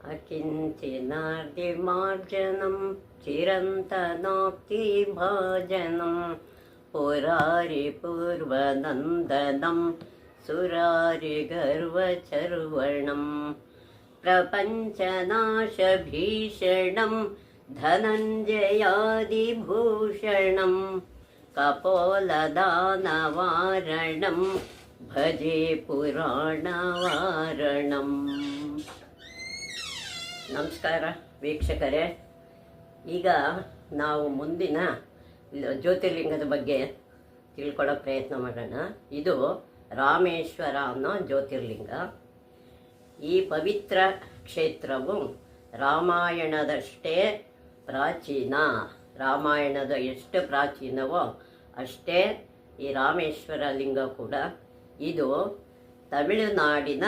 अकिञ्चिनार्तिमार्जनं चिरन्तनोक्ति भाजनं पुरारिपूर्वनन्दनं सुरारिगर्वचर्वणं प्रपञ्चनाशभीषणं धनञ्जयादिभूषणं कपोलदानवारणं भजे पुराणवारणम्। ನಮಸ್ಕಾರ ವೀಕ್ಷಕರೇ, ಈಗ ನಾವು ಮುಂದಿನ ಜ್ಯೋತಿರ್ಲಿಂಗದ ಬಗ್ಗೆ ತಿಳ್ಕೊಳ್ಳೋ ಪ್ರಯತ್ನ ಮಾಡೋಣ. ಇದು ರಾಮೇಶ್ವರ ಅನ್ನೋ ಜ್ಯೋತಿರ್ಲಿಂಗ. ಈ ಪವಿತ್ರ ಕ್ಷೇತ್ರವು ರಾಮಾಯಣದಷ್ಟೇ ಪ್ರಾಚೀನ. ರಾಮಾಯಣದ ಎಷ್ಟು ಪ್ರಾಚೀನವೋ ಅಷ್ಟೇ ಈ ರಾಮೇಶ್ವರ ಲಿಂಗ ಕೂಡ. ಇದು ತಮಿಳುನಾಡಿನ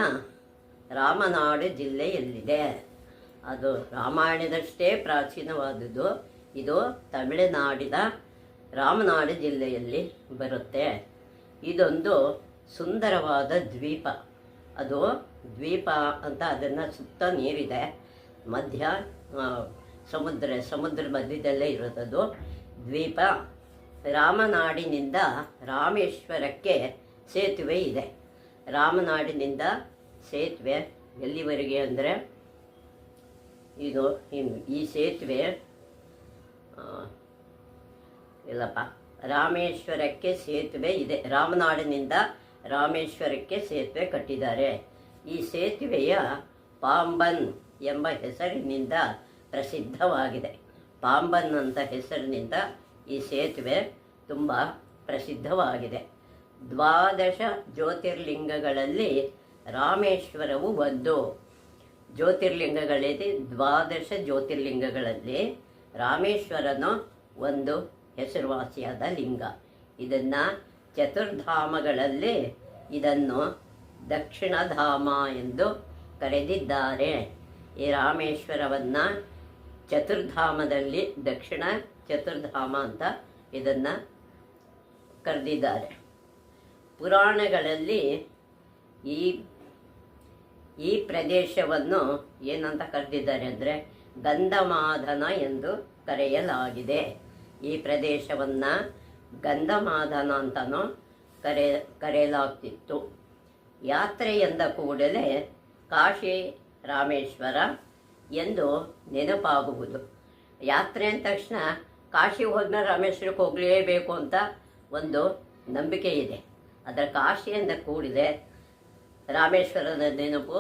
ರಾಮನಾಡು ಜಿಲ್ಲೆಯಲ್ಲಿದೆ. ಅದು ರಾಮಾಯಣದಷ್ಟೇ ಪ್ರಾಚೀನವಾದುದು. ಇದು ತಮಿಳುನಾಡಿನ ರಾಮನಾಡು ಜಿಲ್ಲೆಯಲ್ಲಿ ಬರುತ್ತೆ. ಇದೊಂದು ಸುಂದರವಾದ ದ್ವೀಪ. ಅದು ದ್ವೀಪ ಅಂತ, ಅದನ್ನು ಸುತ್ತ ನೀರಿದೆ, ಮಧ್ಯ ಸಮುದ್ರ ಮಧ್ಯದಲ್ಲೇ ಇರೋದದು ದ್ವೀಪ. ರಾಮನಾಡಿನಿಂದ ರಾಮೇಶ್ವರಕ್ಕೆ ಸೇತುವೆ ಇದೆ. ರಾಮನಾಡಿನಿಂದ ಸೇತುವೆ ಎಲ್ಲಿವರೆಗೆ ಅಂದರೆ, ಇದು ಈ ಸೇತುವೆ ಇಲ್ಲಪ್ಪ, ರಾಮೇಶ್ವರಕ್ಕೆ ಸೇತುವೆ ಇದೆ. ರಾಮನಾಡಿನಿಂದ ರಾಮೇಶ್ವರಕ್ಕೆ ಸೇತುವೆ ಕಟ್ಟಿದ್ದಾರೆ. ಈ ಸೇತುವೆಯ ಪಾಂಬನ್ ಎಂಬ ಹೆಸರಿನಿಂದ ಪ್ರಸಿದ್ಧವಾಗಿದೆ. ಪಾಂಬನ್ ಅಂತ ಹೆಸರಿನಿಂದ ಈ ಸೇತುವೆ ತುಂಬ ಪ್ರಸಿದ್ಧವಾಗಿದೆ. 12 ಜ್ಯೋತಿರ್ಲಿಂಗಗಳಲ್ಲಿ ರಾಮೇಶ್ವರವು ಒಂದು. ಜ್ಯೋತಿರ್ಲಿಂಗಗಳಲ್ಲಿ 12 ಜ್ಯೋತಿರ್ಲಿಂಗಗಳಲ್ಲಿ ರಾಮೇಶ್ವರನು ಒಂದು ಹೆಸರುವಾಸಿಯಾದ ಲಿಂಗ. ಇದನ್ನು ಚತುರ್ಧಾಮಗಳಲ್ಲಿ ಇದನ್ನು ದಕ್ಷಿಣಧಾಮ ಎಂದು ಕರೆದಿದ್ದಾರೆ. ಈ ರಾಮೇಶ್ವರವನ್ನು ಚತುರ್ಧಾಮದಲ್ಲಿ ದಕ್ಷಿಣ ಚತುರ್ಧಾಮ ಅಂತ ಇದನ್ನು ಕರೆದಿದ್ದಾರೆ. ಪುರಾಣಗಳಲ್ಲಿ ಈ ಪ್ರದೇಶವನ್ನು ಏನಂತ ಕರೆದಿದ್ದಾರೆ ಅಂದರೆ ಗಂಧಮಾದನ ಎಂದು ಕರೆಯಲಾಗಿದೆ. ಈ ಪ್ರದೇಶವನ್ನು ಗಂಧಮಾದನ ಅಂತನೂ ಕರೆಯಲಾಗ್ತಿತ್ತು. ಯಾತ್ರೆ ಎಂದ ಕೂಡಲೇ ಕಾಶಿ ರಾಮೇಶ್ವರ ಎಂದು ನೆನಪಾಗುವುದು. ಯಾತ್ರೆ ಅಂದ ತಕ್ಷಣ ಕಾಶಿ ಹೋದ್ಮೇಲೆ ರಾಮೇಶ್ವರಕ್ಕೆ ಹೋಗಲೇಬೇಕು ಅಂತ ಒಂದು ನಂಬಿಕೆ ಇದೆ. ಅದರ ಕಾಶಿ ಎಂದ ಕೂಡಲೇ ರಾಮೇಶ್ವರದ ನೆನಪು